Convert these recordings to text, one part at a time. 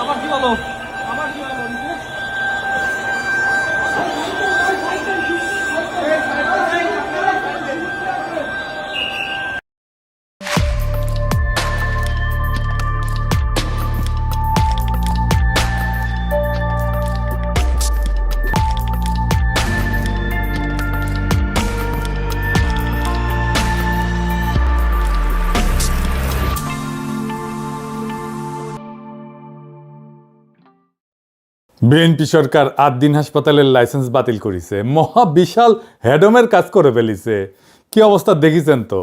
আবার কি বলো আবার কি বলো বিএনপি সরকার 8 দিন হাসপাতালের লাইসেন্স বাতিল করেছে, মহা বিশাল হেডমের কাজ করে ফেলিছে। কি অবস্থা দেখিছেন তো?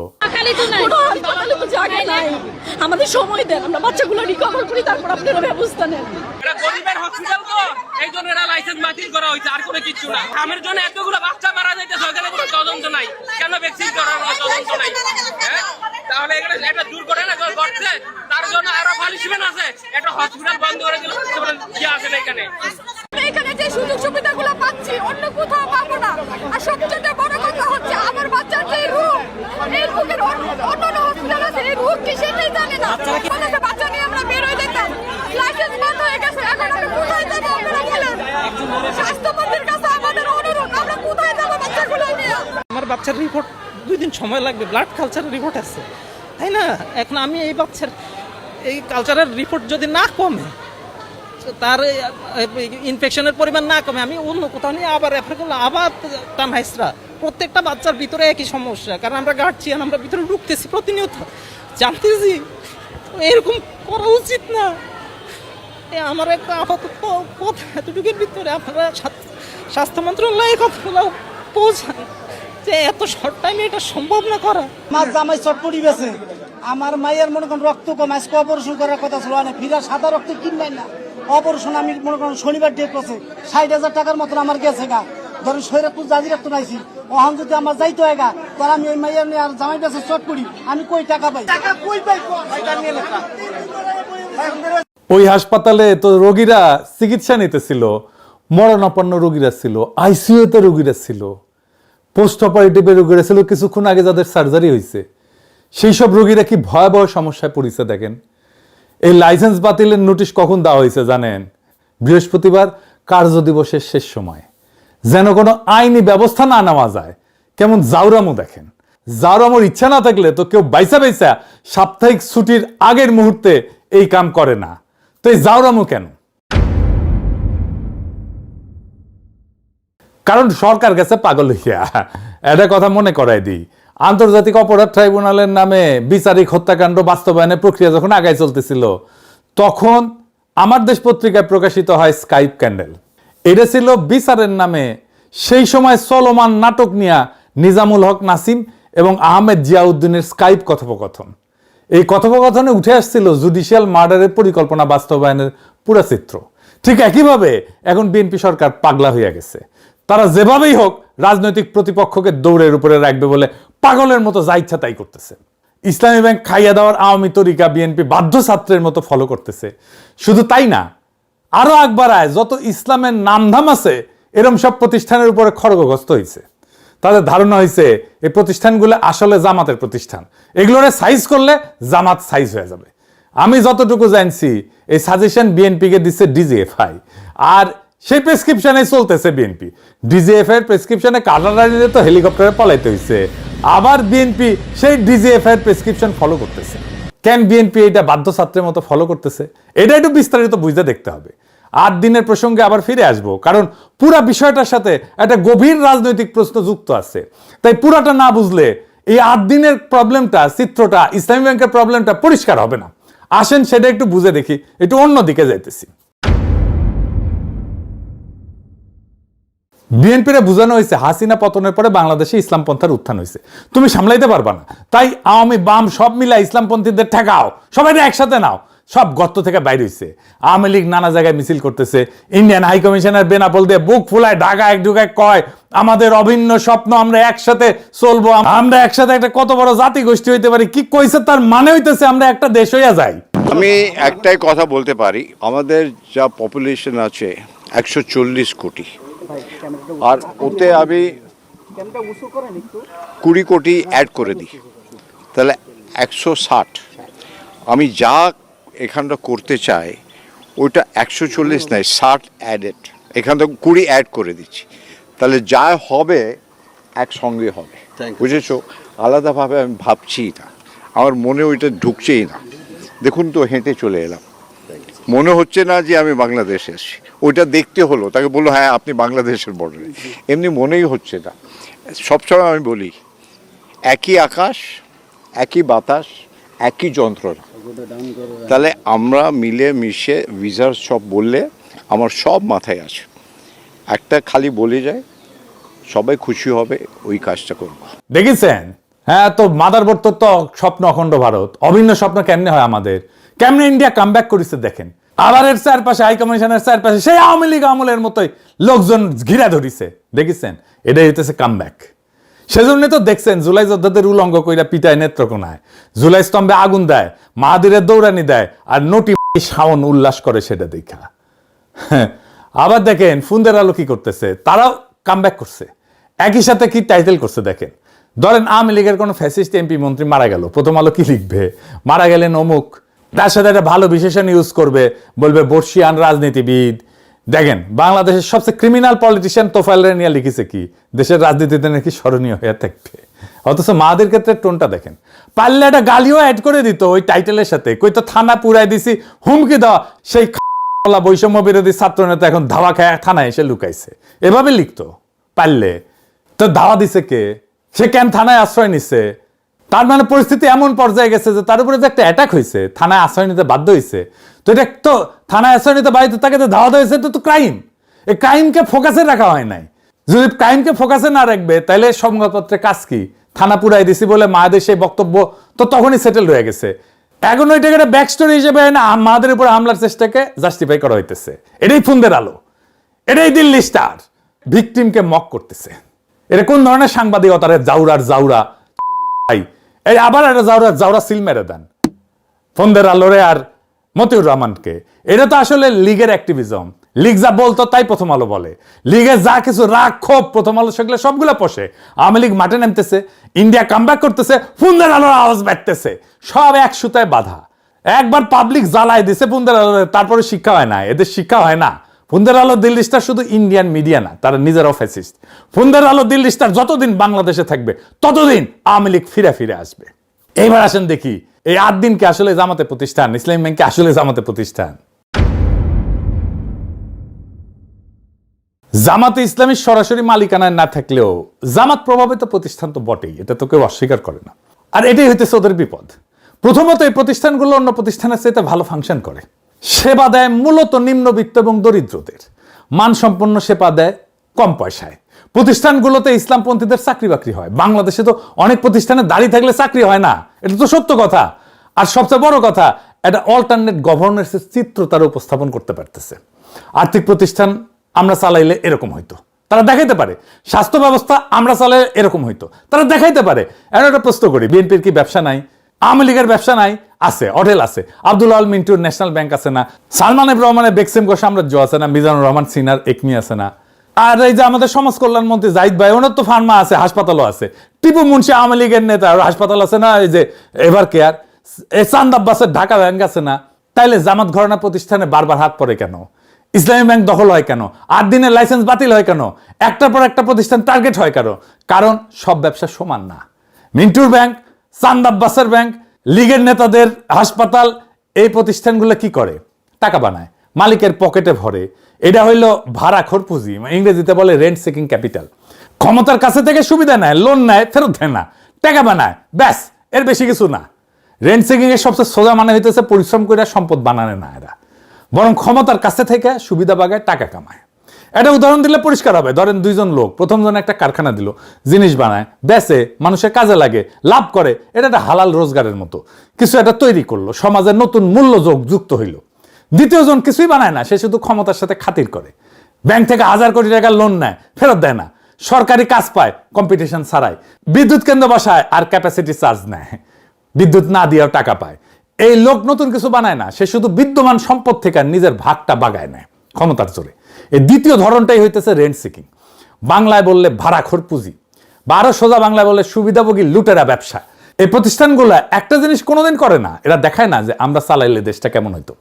আমাদের সময় দেন, আমরা বাচ্চাগুলো রিকভার করি, তারপর আপনারা ব্যবস্থা নেন। এটা গরিবের হসপিটাল তো, এই জন্য এরা লাইসেন্স বাতিল করা হয়েছে, আর কোনো কিছু না। খামের জন্য এতগুলো বাচ্চা মারা যাইতেছে, ওখানে কোনো তদন্ত নাই। কেন ভ্যাকসিন করার কোনো তদন্ত নাই? তাহলে এখানে এটা দূর করে না করছে, তার জন্য আরো পানিশমেন্ট আছে। একটা হসপিটাল বন্ধ করে দিলে কি আসে না এখানে। এখানে যে সুযোগ সুবিধাগুলো পাচ্ছি অন্য কোথাও পাবো না। আর সবচেয়ে বড় কথা হচ্ছে আমার বাচ্চার যে রোগ, এই রোগের অন্য হসপিটাল আছে, এই রোগ কি সেটাই জানে না। বাচ্চা নিয়ে আমরা বের হয়ে যেতাম, লাইসেন্স বন্ধ হয়ে গেছে, এখন আমরা কোথায় যাবো? আপনারা বলেন। স্বাস্থ্যমন্ত্রীর কাছে আমাদের অনুরোধ, আমরা কোথায় যাবো বাচ্চাগুলো নিয়ে? আমার বাচ্চার রিপোর্ট 2 দিন সময় লাগবে, ব্লাড কালচারের রিপোর্ট আছে, তাই না? এখন আমি এই বাচ্চার এই কালচারের রিপোর্ট যদি না কমে, তার ইনফেকশনের পরিমাণ না কমে, আমি অন্য কোথাও নিয়ে আবার রেফার করলাম, আবার টানহাইসরা। প্রত্যেকটা বাচ্চার ভিতরে একই সমস্যা, কারণ আমরা গার্জিয়ান, আমরা ভিতরে ঢুকতেছি প্রতিনিয়ত, জানতেছি এরকম করা উচিত না। আমার একটা আপাতত কথা এতটুকুর ভিতরে আপনারা স্বাস্থ্য মন্ত্রণালয়ে কথাগুলো পৌঁছান যে এত শর্ট টাইমে এটা সম্ভব না করা। আমার জামাই চটপটি বেছে, আমার মায়ের মনে করেন রক্ত কম, আজকে অপারেশন করার কথা ছিল না, ফিরা সাদা রক্ত কিনলেন না। অপারেশন আমি মনে করেন শনিবার ডেট করছে, 60,000 টাকার মতন আমার গেছে গা। ধরেন শরীরে তুই জাজি রাখতে নাইছি, ওখান যদি আমার যাইতে হয় গা, তাহলে আমি ওই মাইয়ার নিয়ে আর জামাই বেছে চট করি, আমি কই টাকা পাই? টাকা কই পাই? ওই হাসপাতালে তো রোগীরা চিকিৎসা নিতেছিল, মরণাপন্ন রোগীরা ছিল, আইসিইউতে রোগীরা ছিল, পোস্ট অপারেটিভে রোগীরা ছিল, কিছুক্ষণ আগে যাদের সার্জারি হয়েছে, সেই সব রোগীরা কি ভয়াবহ সমস্যায় পড়েছে দেখেন। এই লাইসেন্স বাতিলের নোটিশ কখন দেওয়া হয়েছে জানেন? বৃহস্পতিবার, কার্যদিবসের শেষ সময়, যেন কোনো আইনি ব্যবস্থা না নেওয়া যায়। কেমন জাউরামো দেখেন। জাউরামোর ইচ্ছা না থাকলে তো কেউ বাইসা বাইসা সাপ্তাহিক ছুটির আগের মুহূর্তে এই কাম করে না। তো এই জাউরামো কেন? কারণ সরকার গেছে পাগল হইয়া। এটা কথা মনে করাই দিই, আন্তর্জাতিক অপরাধ ট্রাইব্যুনালের নামে বিচারিক হত্যাকাণ্ড বাস্তবায়নের প্রক্রিয়া যখন আগায় চলতেছিল, তখন আমার দেশ পত্রিকায় প্রকাশিত হয় স্কাইপ ক্যান্ডেল। এটা ছিল বিচারের নামে সেই সময় চলমান নাটক নিয়া নিজামুল হক নাসিম এবং আহমেদ জিয়াউদ্দিনের স্কাইপ কথোপকথন। এই কথোপকথনে উঠে আসছিল জুডিশিয়াল মার্ডারের পরিকল্পনা বাস্তবায়নের পুরো চিত্র। ঠিক একইভাবে এখন বিএনপি সরকার পাগলা হইয়া গেছে। তারা যেভাবেই হোক রাজনৈতিক প্রতিপক্ষকে দৌড়ের উপরে রাখবে বলে পাগলের মতো যা ইচ্ছা তাই করতেছে। ইসলামী ব্যাংক খাইয়া দেওয়ার আওয়ামী তরিকা বিএনপি বাধ্য ছাত্রের মতো ফলো করতেছে। শুধু তাই না, আরো আকবারায় যত ইসলামের নামধাম আছে এরম সব প্রতিষ্ঠানের উপরে খড়গগ্রস্ত হয়েছে। তাদের ধারণা হয়েছে এই প্রতিষ্ঠানগুলো আসলে জামাতের প্রতিষ্ঠান, এগুলোরে সাইজ করলে জামাত সাইজ হয়ে যাবে। আমি যতটুকু জানছি এই সাজেশন বিএনপিকে দিচ্ছে ডিজিএফআই, আর সেই প্রেসক্রিপশনে চলতেছে বিএনপি। ডিজিএফআই এর প্রেসক্রিপশনে কাটারানিতে তো হেলিকপ্টারে পলাইতে হয়েছে, আবার বিএনপি সেই ডিজিএফআই এর প্রেসক্রিপশন ফলো করতেছে। কেন বিএনপি এটা বাধ্য ছাত্রের মতো ফলো করতেছে, এটা একটু বিস্তারিত বুঝতে দেখতে হবে। 8 দিনের প্রসঙ্গে আবার ফিরে আসবো, কারণ পুরা বিষয়টার সাথে একটা গভীর রাজনৈতিক প্রশ্ন যুক্ত আছে। তাই পুরাটা না বুঝলে এই 8 দিনের প্রবলেমটা, চিত্রটা, ইসলামী ব্যাংকের প্রবলেমটা পরিষ্কার হবে না। আসেন সেটা একটু বুঝে দেখি, একটু অন্য দিকে যাইতেছি। বিএনপিরে বোঝানো হয়েছে হাসিনা পতনের পরে বাংলাদেশে ইসলামপন্থার উত্থান হয়েছে, তুমি সামলাইতে পারবা না, তাই আওয়ামী বাম সব মিলা ইসলামপন্থীদের ঠেকাও, সবাই একসাথে নাও। সব গর্ত থেকে বাইরে হয়েছে। আওয়ামী লীগ নানা জায়গায় মিছিল করতেছে, ইন্ডিয়ান হাই কমিশনার বেনাপোল দিয়ে বুক ফুলায় ঢাকায় ঢুকায় কয় আমাদের অভিন্ন স্বপ্ন, আমরা একসাথে চলবো, আমরা একসাথে একটা কত বড় জাতি গোষ্ঠী হইতে পারি। কি কইছে তার মানে হইতেছে আমরা একটা দেশ হইয়া যাই। আমি একটাই কথা বলতে পারি, আমাদের যা পপুলেশন আছে 140 কোটি, আর ওতে আমি 20 কোটি অ্যাড করে দিই, তাহলে 160। আমি যা এখানটা করতে চাই ওইটা 140 নাই, 60 অ্যাডেড, এখান থেকে 20 অ্যাড করে দিচ্ছি, তাহলে যা হবে একসঙ্গে হবে, বুঝেছো? আলাদাভাবে আমি ভাবছি না, আমার মনে ওইটা ঢুকছেই না। দেখুন তো, হেঁটে চলে এলাম, মনে হচ্ছে না যে আমি বাংলাদেশে এসেছি। ওইটা দেখতে হলো, তাকে বললো হ্যাঁ আপনি বাংলাদেশের বর্ডারে, এমনি মনেই হচ্ছে না। সবসময় আমি বলি একই আকাশ, একই বাতাস, একই যন্ত্রণা। তাহলে আমরা মিলে মিশে ভিসার সব বললে আমার সব মাথায় আছে, একটা খালি বলে যায় সবাই খুশি হবে, ওই কাজটা করবো। দেখেছেন? হ্যাঁ, তো মাদারবোর্ড তো স্বপ্ন অখণ্ড ভারত, অভিন্ন স্বপ্ন কেমনে হয় আমাদের, কেমনে ইন্ডিয়া কামব্যাক করেছে দেখেন। আবার এর চারপাশে হাই কমিশনের চারপাশে সেই আওয়ামী লীগ আমলের মতোই লোকজন ঘিরা ধরিছে, দেখেছেন? এটাই হইতেছে কামব্যাক। সেজন্য তো দেখছেন জুলাই যোদ্ধাদের উলঙ্গ কইরা পিটায় নেত্রকোনায়, জুলাই স্তম্ভে আগুন দেয়, মাহাদিরের দৌড়ানি দেয়, আর নটি শাওন উল্লাস করে সেটা দেখা। আবার দেখেন ফুন্দের আলো কি করতেছে, তারাও কামব্যাক করছে, একই সাথে কি টাইটেল করছে দেখেন। ধরেন আওয়ামী লীগের কোনো ফ্যাসিস্ট এমপি মন্ত্রী মারা গেল, প্রথম আলো কি লিখবে? মারা গেলেন অমুক, তার সাথে একটা ভালো বিশেষণ ইউজ করবে, বলবে বর্ষিয়ান রাজনীতিবিদ। দেখেন বাংলাদেশের সবচেয়ে ক্রিমিনাল পলিটিশিয়ান তোফায়েল নিয়ে লিখেছে কি দেশের রাজনীতিতে নাকি স্মরণীয় হয়ে থাকবে, অথচ মাদের ক্ষেত্রে টোনটা দেখেন। পারলে একটা গালিও অ্যাড করে দিত ওই টাইটেলের সাথে, কই তো থানা পুরাই দিছি, হুমকি দেওয়া, সেই বৈষম্য বিরোধী ছাত্র নেতা এখন ধাওয়া খায় থানায় এসে লুকাইছে, এভাবে লিখতো পারলে। তো ধাওয়া দিছে কে? সে কেন থানায় আশ্রয় নিচ্ছে? তার মানে পরিস্থিতি এমন পর্যায়ে গেছে যে তার উপরে যে একটা অ্যাটাক হয়েছে, থানায় আশ্রয় নিতে বাধ্য হয়েছে, তো এটা তো থানায় আশ্রয় নিতে বাধ্য, তাকে তো ধাওয়া হয়েছে, তো ক্রাইম। এই ক্রাইমকে ফোকাসে রাখা হয় নাই। যদি ক্রাইমকে ফোকাসে না রাখবে তাহলে সংবাদপত্রে কাজ কি? থানা পুরাই দিছি বলে মায়েদের সেই বক্তব্য তো তখনই সেটেল হয়ে গেছে। এখন ওইটাকে একটা ব্যাক স্টোরি হিসেবে না মাদের উপর হামলার চেষ্টাকে জাস্টিফাই করা হইতেছে। এটাই ফুন্দের আলো, এটাই দিল্লি স্টার, ভিকটিমকে মক করতেছে। এটা কোন ধরনের সাংবাদিকতার জাউরার জাউরা ভাই? এই আবার একটা জাউরা সিল মেরে দেন ফন্দের আলোরে আর মতিউর রহমানকে। এটা তো আসলে লীগের অ্যাক্টিভিজম। লীগ যা বলতো তাই প্রথম আলো বলে, লীগের যা কিছু রাগ ক্ষোভ প্রথম আলো সেগুলো সবগুলো পোষে। আওয়ামী লীগ মাঠে নামতেছে, ইন্ডিয়া কামব্যাক করতেছে, ফুন্দের আলোর আওয়াজ বাড়তেছে, সব এক সুতায় বাধা। একবার পাবলিক জ্বালায় দিছে ফুন্দের আলো, তারপরে শিক্ষা হয় না, এদের শিক্ষা হয় না। ফুন্দের আলো দিল্লি স্টার শুধু ইন্ডিয়ান মিডিয়া না, তারা নিজেরাও ফ্যাসিস্ট। ফুন্দের আলো দিল্লি স্টার যতদিন বাংলাদেশে থাকবে ততদিন আওয়ামী লীগ ফিরে ফিরে আসবে। এইবার আসেন দেখি এই 8 দিনকে আসলে জামাতে প্রতিষ্ঠান, ইসলামী ব্যাংকে আসলে জামাতে প্রতিষ্ঠান। জামাতে ইসলামী সরাসরি মালিকানায় না থাকলেও জামাত প্রভাবিত প্রতিষ্ঠান তো বটেই, এটা তো কেউ অস্বীকার করে না। আর এটাই হইতেছে ওদের বিপদ। প্রথমত এই প্রতিষ্ঠানগুলো অন্য প্রতিষ্ঠানের চাইতে ভালো ফাংশন করে, সেবা দেয় মূলত নিম্নবিত্ত এবং দরিদ্রদের, মানসম্পন্ন সেবা দেয় কম পয়সায়। প্রতিষ্ঠানগুলোতে ইসলামপন্থীদের চাকরি বাকরি হয়। বাংলাদেশে তো অনেক প্রতিষ্ঠানে দাঁড়িয়ে থাকলে চাকরি হয় না, এটা তো সত্য কথা। আর সবচেয়ে বড় কথা, একটা অল্টারনেট গভর্নেন্সের চিত্র তারা উপস্থাপন করতে পারতেছে। আর্থিক প্রতিষ্ঠান আমরা চালাইলে এরকম হইতো, তারা দেখাইতে পারে। স্বাস্থ্য ব্যবস্থা আমরা চালাইলে এরকম হইতো, তারা দেখাইতে পারে। একটা প্রশ্ন করি, বিএনপির কি ব্যবসা নাই? আওয়ামী লীগের ব্যবসা নাই? আছে, হোটেল আছে। আব্দুল আল মিন্টুর ন্যাশনাল ব্যাংক আছে না? সালমান এফ রহমানের বেক্সিমকো সাম্রাজ্য আছে না? মিজানুর রহমান সিনার একমি আছে না? আর এই যে আমাদের সমাজ কল্যাণ মন্ত্রী জাহিদ ভাই, ওনার তো ফার্মা আছে, হাসপাতালও আছে। টিপু মুন্সি আওয়ামী লীগের নেতা, হাসপাতাল আছে না? এই যে এভার কেয়ার, চাঁদ আব্বাসের ঢাকা ব্যাংক আছে না? তাইলে জামাত ঘরানা প্রতিষ্ঠানে বারবার হাত পড়ে কেন? ইসলামী ব্যাংক দখল হয় কেন? 8 দিনের লাইসেন্স বাতিল হয় কেন? একটার পর একটা প্রতিষ্ঠান টার্গেট হয় কেন? কারণ সব ব্যবসা সমান না। মিন্টুর ব্যাংক, চাঁদ আব্বাসের ব্যাংক, লীগের নেতাদের হাসপাতাল, এই প্রতিষ্ঠানগুলো কি করে? টাকা বানায়, মালিকের পকেটে ভরে। এটা হইল ভাড়াখোর পুঁজি, ইংরেজিতে বলে রেন্ট সিকিং ক্যাপিটাল। ক্ষমতার কাছে থেকে সুবিধা নেয়, লোন নেয়, ফেরত দেয় না, টাকা বানায়, ব্যাস, এর বেশি কিছু না। রেন্ট সিকিং এর সবচেয়ে সোজা মানে হইতেছে পরিশ্রম করে সম্পদ বানানে না এরা, বরং ক্ষমতার কাছে থেকে সুবিধা বাগায়, টাকা কামায়। এটা উদাহরণ দিলে পরিষ্কার হবে। ধরেন 2 জন লোক, প্রথম জন একটা কারখানা দিল, জিনিস বানায়, বেচে, মানুষের কাজে লাগে, লাভ করে, এটা একটা হালাল রোজগারের মতো কিছু একটা তৈরি করলো, সমাজের নতুন মূল্য যুক্ত হইল। দ্বিতীয় জন কিছুই বানায় না, সে শুধু ক্ষমতার সাথে খাতির করে, ব্যাংক থেকে 1000 কোটি টাকা লোন নেয়, ফেরত দেয় না, সরকারি কাজ পায় কম্পিটিশন ছাড়াই, বিদ্যুৎ কেন্দ্র বসায় আর ক্যাপাসিটি চার্জ নেয়, বিদ্যুৎ না দিয়েও টাকা পায়। এই লোক নতুন কিছু বানায় না, সে শুধু বিদ্যমান সম্পদ থেকে নিজের ভাগটা বাগায় নেয় ক্ষমতার জোরে। এই দ্বিতীয় ধরনটাই হইতেছে রেন্ট সিকিং, বাংলায় বললে ভাড়াখোর পুঁজি, বা আরো সোজা বাংলায় বললে সুবিধাভোগী লুটেরা ব্যবসা। এই প্রতিষ্ঠানগুলো একটা জিনিস কোনোদিন করে না, এরা দেখায় না যে আমরা চালাইলে দেশটা কেমন হইতো।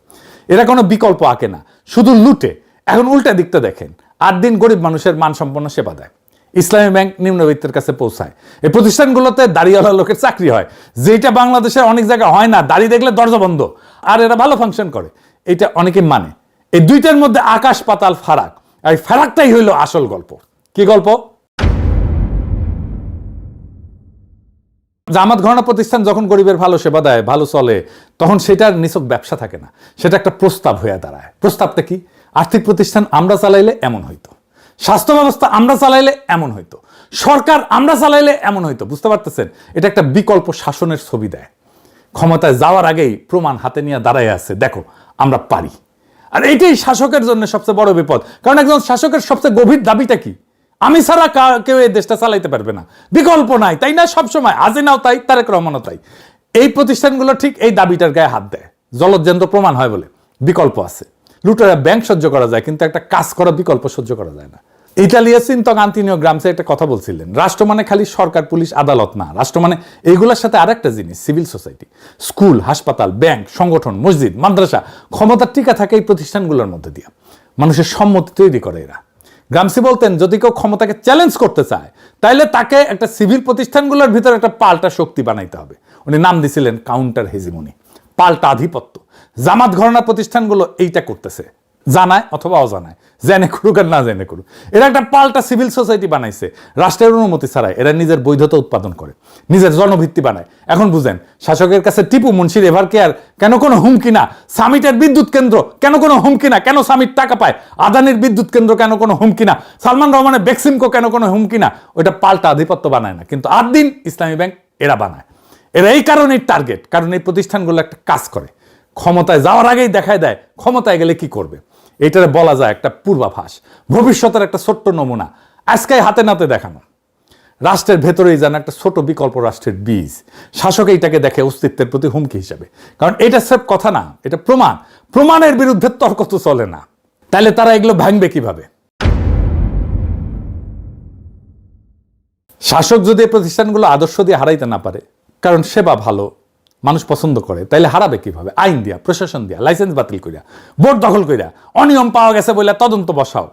এরা কোনো বিকল্প আঁকে না, শুধু লুটে। এখন উল্টা দিকটা দেখেন, 8 দিন গরিব মানুষের মানসম্পন্ন সেবা দেয়। ইসলামী ব্যাংক নিম্নবিত্তের কাছে পৌঁছায়। এই প্রতিষ্ঠানগুলোতে দাড়িওয়ালা লোকের চাকরি হয়, যেটা বাংলাদেশের অনেক জায়গায় হয় না। দাড়ি দেখলে দরজা বন্ধ, আর এরা ভালো ফাংশন করে, এটা অনেকে মানে। এই দুইটার মধ্যে আকাশ পাতাল ফারাক, আর এই ফারাকটাই হইল আসল গল্প। কি গল্প? জামাত ঘরানা প্রতিষ্ঠান যখন গরিবের ভালো সেবা দেয়, ভালো চলে, তখন সেটার নিছক ব্যবসা থাকে না, সেটা একটা প্রস্তাব হয়ে দাঁড়ায়। প্রস্তাবটা কি? আর্থিক প্রতিষ্ঠান আমরা চালাইলে এমন হইতো, স্বাস্থ্য ব্যবস্থা আমরা চালাইলে এমন হইতো, সরকার আমরা চালাইলে এমন হইতো। বুঝতে পারতেছেন? এটা একটা বিকল্প শাসনের ছবি দেয়। ক্ষমতায় যাওয়ার আগেই প্রমাণ হাতে নিয়ে দাঁড়ায় আছে, দেখো আমরা পারি। আর এটাই শাসকের জন্য সবচেয়ে বড় বিপদ। কারণ একজন শাসকের সবচেয়ে গভীর দাবিটা কি? আমি ছাড়া কেউ এই দেশটা চালাইতে পারবে না, বিকল্প নাই, তাই না? সবসময় হাসিনাও তাই, তারেক রহমানও তাই। এই প্রতিষ্ঠানগুলো ঠিক এই দাবিটার গায়ে হাত দেয়, জলজ্যান্ত প্রমাণ হয় বলে। বিকল্প আছে, লুটেরা ব্যাংক সহ্য করা যায়, কিন্তু একটা কাজ করা বিকল্প সহ্য করা যায় না। ইটালিয়া চিন্তক আন্তোনিও গ্রামসি একটা কথা বলছিলেন, রাষ্ট্র মানে খালি সরকার, পুলিশ, আদালত না। রাষ্ট্র মানে এইগুলোর সাথে আরেকটা জিনিস, সিভিল সোসাইটি, স্কুল, হাসপাতাল, ব্যাংক, সংগঠন, মসজিদ, মাদ্রাসা। ক্ষমতার টিকা থাকে এই প্রতিষ্ঠানগুলোর মধ্যে দিয়ে, মানুষের সম্মতি তৈরি করে এরা। গ্রামসি বলতেন, যদি কেউ ক্ষমতাকে চ্যালেঞ্জ করতে চায়, তাইলে তাকে একটা সিভিল প্রতিষ্ঠানগুলোর ভিতরে একটা পাল্টা শক্তি বানাইতে হবে। উনি নাম দিছিলেন কাউন্টার হেজিমনি, পাল্টা আধিপত্য। জামাত ঘরানা প্রতিষ্ঠানগুলো এইটা করতেছে, জানায় অথবা অজানায়, জেনে করুক আর না জেনে করুক। এরা একটা পাল্টা সিভিল সোসাইটি বানাইছে, রাষ্ট্রের অনুমতি ছাড়াই। এরা নিজের বৈধতা উৎপাদন করে, নিজের জনভিত্তি বানায়। এখন বুঝেন, শাসকের কাছে টিপু মুন্সির এভার কেয়ার কেন কোনো হুমকি না? সামিটের বিদ্যুৎ কেন্দ্র কেন কোনো হুমকি না? কেন সামিট টাকা পায়? আদানির বিদ্যুৎ কেন্দ্র কেন কোনো হুমকি না? সালমান রহমানের বেক্সিমকো কেন কোনো হুমকি না? ওইটা পাল্টা আধিপত্য বানায় না, কিন্তু 8 দিন ইসলামী ব্যাংক এরা বানায়। এরা এই কারণেই টার্গেট, কারণ এই প্রতিষ্ঠানগুলো একটা কাজ করে, ক্ষমতায় যাওয়ার আগেই দেখায় দেয় ক্ষমতায় গেলে কি করবে। এটারে বলা যায় একটা পূর্বাভাস, ভবিষ্যতের একটা ছোট্ট নমুনা, আজকে হাতে নাতে দেখানো। রাষ্ট্রের ভেতরেই যেন একটা ছোট বিকল্প রাষ্ট্রের বীজ। শাসক এইটাকে দেখে অস্তিত্বের প্রতি হুমকি হিসাবে, কারণ এটা সব কথা না, এটা প্রমাণ। প্রমাণের বিরুদ্ধে তর্ক তো চলে না। তাহলে তারা এগুলো ভাঙবে কিভাবে? শাসক যদি এই প্রতিষ্ঠানগুলো আদর্শ দিয়ে হারাইতে না পারে, কারণ সেবা ভালো, মানুষ পছন্দ করে, তাইলে হারাবে কিভাবে? আইন দিয়া, প্রশাসন দিয়া, লাইসেন্স বাতিল করিয়া, বোর্ড দখল করিয়া, অনিয়ম পাওয়া গেছে বলে তদন্ত বসাও,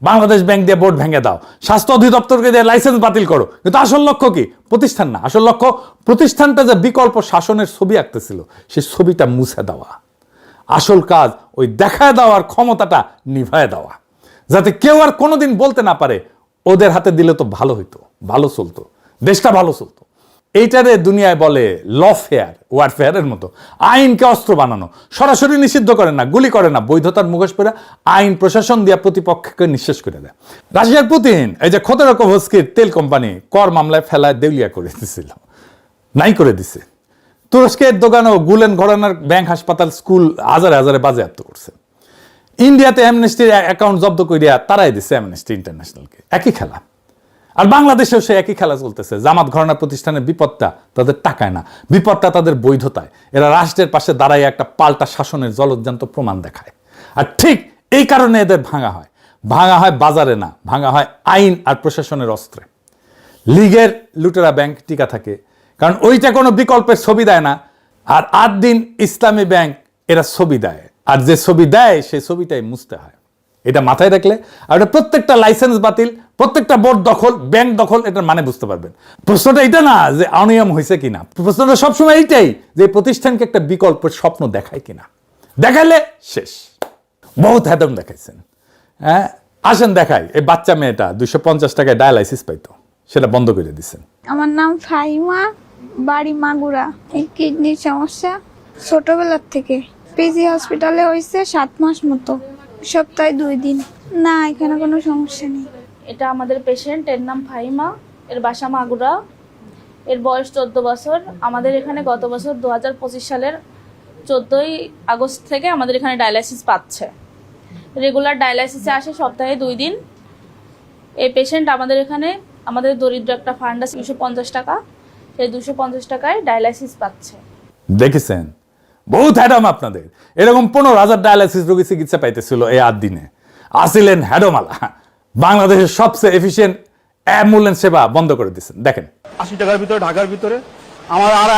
বাংলাদেশ ব্যাংক দিয়ে বোর্ড ভেঙে দাও, স্বাস্থ্য অধিদপ্তরকে দিয়ে লাইসেন্স বাতিল করো। কিন্তু আসল লক্ষ্য কি? প্রতিষ্ঠান না, আসল লক্ষ্য প্রতিষ্ঠানটা যে বিকল্প শাসনের ছবি আঁকতেছিল, সেই ছবিটা মুছে দেওয়া। আসল কাজ ওই দেখায় দেওয়ার ক্ষমতাটা নিভায় দেওয়া, যাতে কেউ আর কোনোদিন বলতে না পারে ওদের হাতে দিলে তো ভালো হইতো, ভালো চলতো, দেশটা ভালো চলতো। এইটারে দুনিয়ায় বলে লফেয়ার, ওয়ারফেয়ারের মতো। আইনকে অস্ত্র বানানো, সরাসরি নিষিদ্ধ করে না, গুলি করে না, বৈধতার মুখোশ পরে আইন প্রশাসন দিয়া প্রতিপক্ষকে নিঃশেষ করে দেয়। রাশিয়ার পুতিন এই যে খোদেরকোভস্কির তেল কোম্পানি কর মামলায় ফেলায় দেউলিয়া করে দিছিল, নাই করে দিছে। তুরস্কের দোকানও গুলেন ঘরানার ব্যাংক, হাসপাতাল, স্কুল হাজারে হাজারে বাজেয়াপ্ত করছে। ইন্ডিয়াতে অ্যামনেস্টির অ্যাকাউন্ট জব্দ করিয়া তারাই দিচ্ছে অ্যামনেস্টি ইন্টারন্যাশনালকে। একই খেলা। আর বাংলাদেশেও সে একই খেলা চলতেছে। জামাত ঘরানা প্রতিষ্ঠানের বিপদটা তাদের টাকায় না, বিপদটা তাদের বৈধতায়। এরা রাষ্ট্রের পাশে দাঁড়ায় একটা পাল্টা শাসনের জলজ্যান্ত প্রমাণ দেখায়। আর ঠিক এই কারণে এদের ভাঙা হয়। ভাঙা হয় বাজারে না, ভাঙা হয় আইন আর প্রশাসনের অস্ত্রে। লীগের লুটেরা ব্যাংক টিকা থাকে, কারণ ওইটা কোনো বিকল্পের ছবি দেয় না। আর 8 দিন ইসলামী ব্যাংক এরা ছবি দেয়, আর যে ছবি দেয় সেই ছবিটাই মুছতে হয়। এটা মাথায় রাখলে, আর এটা প্রত্যেকটা লাইসেন্স বাতিল, প্রত্যেকটা বোর্ড দখল, ব্যাংক দখল, এটার মানে বুঝতে পারবেন। প্রশ্নটা এটা না যে অনিয়ম হয়েছে কিনা, প্রশ্নটা সবসময় এইটাই যে প্রতিষ্ঠানকে একটা বিকল্পের স্বপ্ন দেখায় কিনা। দেখাইলে শেষ। বহুত হ্যাদম দেখাইছেন। হ্যাঁ, আসেন দেখাই। এই বাচ্চা মেয়েটা 250 টাকায় ডায়ালাইসিস পাইতো, সেটা বন্ধ করে দিচ্ছেন। আমার নাম ফাহিমা, বাড়ি মাগুরা। এই কিডনির সমস্যা ছোটবেলার থেকে। পিজি হসপিটালে হয়েছে 7 মাস মতো, সপ্তাহে 2 দিন। না, এখানে কোনো সমস্যা নেই। এটা আমাদের পেশেন্ট, এর নাম ফাহিমা, এর বাসা মাগুরা, এর বয়স 14 বছর। আমাদের এখানে গত বছর 2025 সালের 14ই আগস্ট থেকে আমাদের এখানে ডায়ালাইসিস পাচ্ছে। রেগুলার ডায়ালাইসিসে আসে সপ্তাহে 2 দিন। এই পেশেন্ট আমাদের এখানে, আমাদের দরিদ্র একটা ফান্ড আছে 250 টাকা, সেই 250 টাকায় ডায়ালাইসিস পাচ্ছে। দেখেছেন, বহুত হ্যাডম আপনাদের। এরকম 15,000 ডায়ালাইসিস রোগী চিকিৎসা পাইতেছিল এই 8 দিনে। আসিলেন হ্যাডমালা। বাংলাদেশের সবচেয়ে এফিশিয়েন্ট অ্যাম্বুলেন্স সেবা বন্ধ করে দিচ্ছেন। দেখেন 80 টাকার ভিতরে, ঢাকার ভিতরে। আমার আর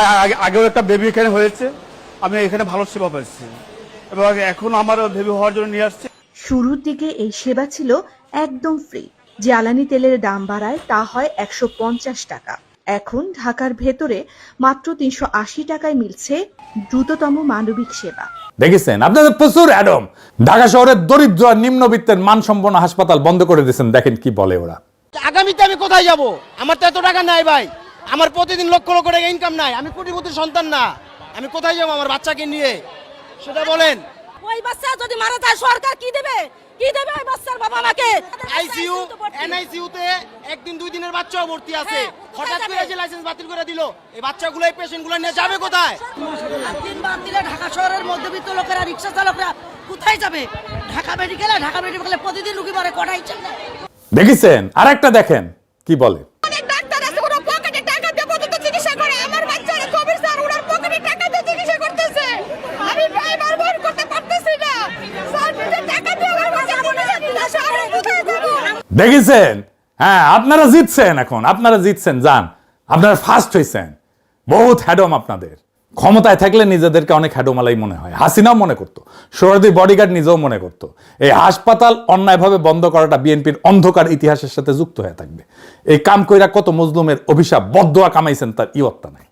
আগেও একটা বেবি এখানে হয়েছে, আমি এখানে ভালো সেবা পাচ্ছি। এবং এখন আমারও ভেবে হওয়ার জন্য নিয়ে আসছে। শুরুর দিকে এই সেবা ছিল একদম ফ্রি। জ্বালানি তেলের দাম বাড়ায় তা হয় 150 টাকা। এখন ঢাকার ভেতরে মাত্র 380 টাকায় মিলছে দ্রুততম মানবিক সেবা। দেখেছেন আপনাদের প্রচুর অ্যাডম। ঢাকা শহরের দরিদ্র আর নিম্নবিত্তের মানসম্পন্ন হাসপাতাল বন্ধ করে দিয়েছেন। দেখেন কি বলে ওরা। আগামীতে আমি কোথায় যাব? আমার তো এত টাকা নাই ভাই, আমার প্রতিদিন লক্ষ লক্ষ টাকা ইনকাম নাই, আমি কোটিপতির সন্তান না, আমি কোথায় যাব আমার বাচ্চাকে নিয়ে সেটা বলেন। ওই বাচ্চা যদি মারা যায় সরকার কি দেবে? কি দেবে ওই বাচ্চার বাবা মাকে? আইসিইউ এনআইসিইউ তে একদিন দুই দিনের বাচ্চাও ভর্তি আছে, হঠাৎ করে যে লাইসেন্স বাতিল করে দিল, এই বাচ্চাগুলো এই পেশেন্টগুলো নিয়ে যাবে কোথায়? তিনবার দিলে ঢাকা শহরের মধ্যবিত্ত লোকেরা, রিকশা চালকরা কোথায় যাবে? ঢাকা মেডিকেলে প্রতিদিন রুগী মরে কটাই চলে। দেখেছেন আরেকটা দেখেন কি বলে। অনেক ডাক্তার আছে ওরা পকেটে টাকা দিয়ে পর্যন্ত চিকিৎসা করে। আমার বাচ্চারা কবির স্যার ওনার পকেটে টাকা দিয়ে চিকিৎসা করতেছে। আমি ড্রাইভার বহন করতে পারতেছি না স্যার, নিজে টাকা দিয়ে আমার বাচ্চা মনে যাচ্ছে শহরে কোথায় যাব? দেখেছেন? হ্যাঁ আপনারা জিতছেন, এখন আপনারা জিতছেন, যান আপনারা ফার্স্ট হয়েছেন। বহুত হ্যাডম আপনাদের। ক্ষমতায় থাকলে নিজেদেরকে অনেক হ্যাডোমালাই মনে হয়। হাসিনাও মনে করতো, সোহরাওয়ার্দীর বডিগার্ড নিজেও মনে করতো এই হাসপাতাল অন্যায়ভাবে বন্ধ করাটা বিএনপির অন্ধকার ইতিহাসের সাথে যুক্ত হয়ে থাকবে। এই কাম কইরা কত মজলুমের অভিশাপ বদদোয়া কামাইছেন তার ইয়ত্তা নাই।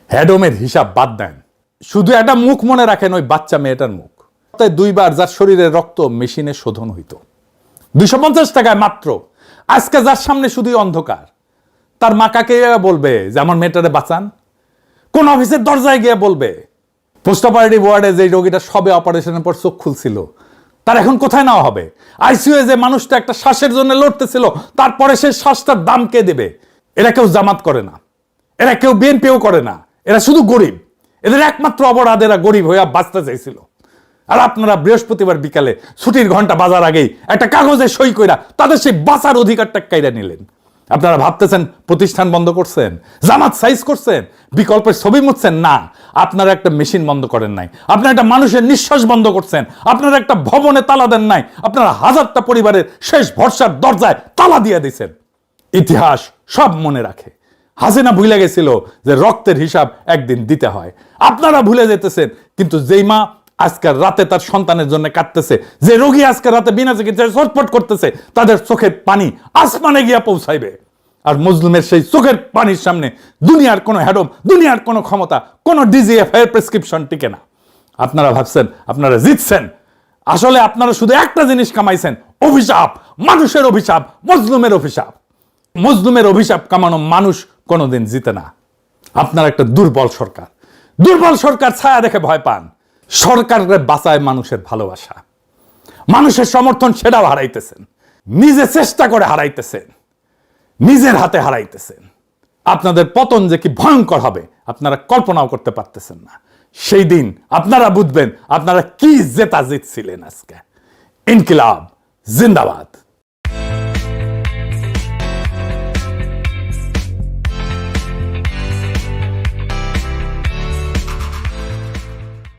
হ্যাডমের হিসাব বাদ দেন, শুধু একটা মুখ মনে রাখেন, ওই বাচ্চা মেয়েটার মুখ। তাই 2 বার যার শরীরের রক্ত মেশিনে শোধন হইতো 250 টাকায় মাত্র। আজকে যার সামনে শুধুই অন্ধকার, তার মা কাকে বলবে যে আমার মেয়েটারে বাঁচান? কোন অফিসের দরজায় গিয়ে বলবে? পোস্ট অপারেটিভ ওয়ার্ডে যে রোগীটা সবে অপারেশনের পর চোখ খুলছিল, তার এখন কোথায় নেওয়া হবে? আইসিইউ যে মানুষটা একটা শ্বাসের জন্য লড়তেছিল, তারপরে সেই শ্বাসটার দাম কে দেবে? এরা কেউ জামাত করে না, এরা কেউ বিএনপিও করে না, এরা শুধু গরিব। এদের একমাত্র অপরাধ এরা গরিব হইয়া বাঁচতে চাইছিল। আর আপনারা বৃহস্পতিবার বিকালে ছুটির ঘন্টা বাজার আগেই একটা কাগজে সই কইরা তাদের সেই বাঁচার অধিকারটা কাইরা নিলেন। আপনারা ভাবতেছেন প্রতিষ্ঠান বন্ধ করছেন, জামাত সাইজ করছেন, বিকল্পের ছবি মুছছেন। না, আপনারা একটা মেশিন বন্ধ করেন নাই, আপনারা একটা মানুষের নিঃশ্বাস বন্ধ করছেন, আপনারা একটা ভবনে তালা দেন নাই, আপনারা হাজারটা পরিবারের শেষ ভরসার দরজায় তালা দিয়ে দিয়েছেন। ইতিহাস সব মনে রাখে। হাসিনা ভুলে গেছিল যে রক্তের হিসাব একদিন দিতে হয়। আপনারা ভুলে যেতেছেন, কিন্তু যেই মা আজকের রাতে তার সন্তানের জন্য কাঁদতেছে, যে রোগী আজকের রাতে বিনা চিকিৎসায় ছটফট করতেছে, তাদের চোখের পানি আসমানে গিয়া পৌঁছাইবে। আর মজলুমের সেই চোখের পানির সামনে দুনিয়ার কোনো হ্যাডম, দুনিয়ার কোনো ক্ষমতা, কোনো ডিজিএফ এর প্রেসক্রিপশন টিকে না। আপনারা ভাবছেন আপনারা জিতছেন, আসলে আপনারা শুধু একটা জিনিস কামাইছেন, অভিশাপ, মানুষের অভিশাপ, মজলুমের অভিশাপ। মজলুমের অভিশাপ কামানো মানুষ কোনোদিন জিতে না। আপনারা একটা দুর্বল সরকার, দুর্বল সরকার ছায়া দেখে ভয় পান। সরকারকে বাঁচায় মানুষের ভালোবাসা, মানুষের সমর্থন, সেটাও হারাইতেছেন। নিজে চেষ্টা করে হারাইতেছেন, নিজের হাতে হারাইতেছেন। আপনাদের পতন যে কি ভয়ঙ্কর হবে আপনারা কল্পনাও করতে পারতেছেন না। সেই দিন আপনারা বুঝবেন আপনারা কি জেতা জিতছিলেন। আজকে ইনকিলাব জিন্দাবাদ।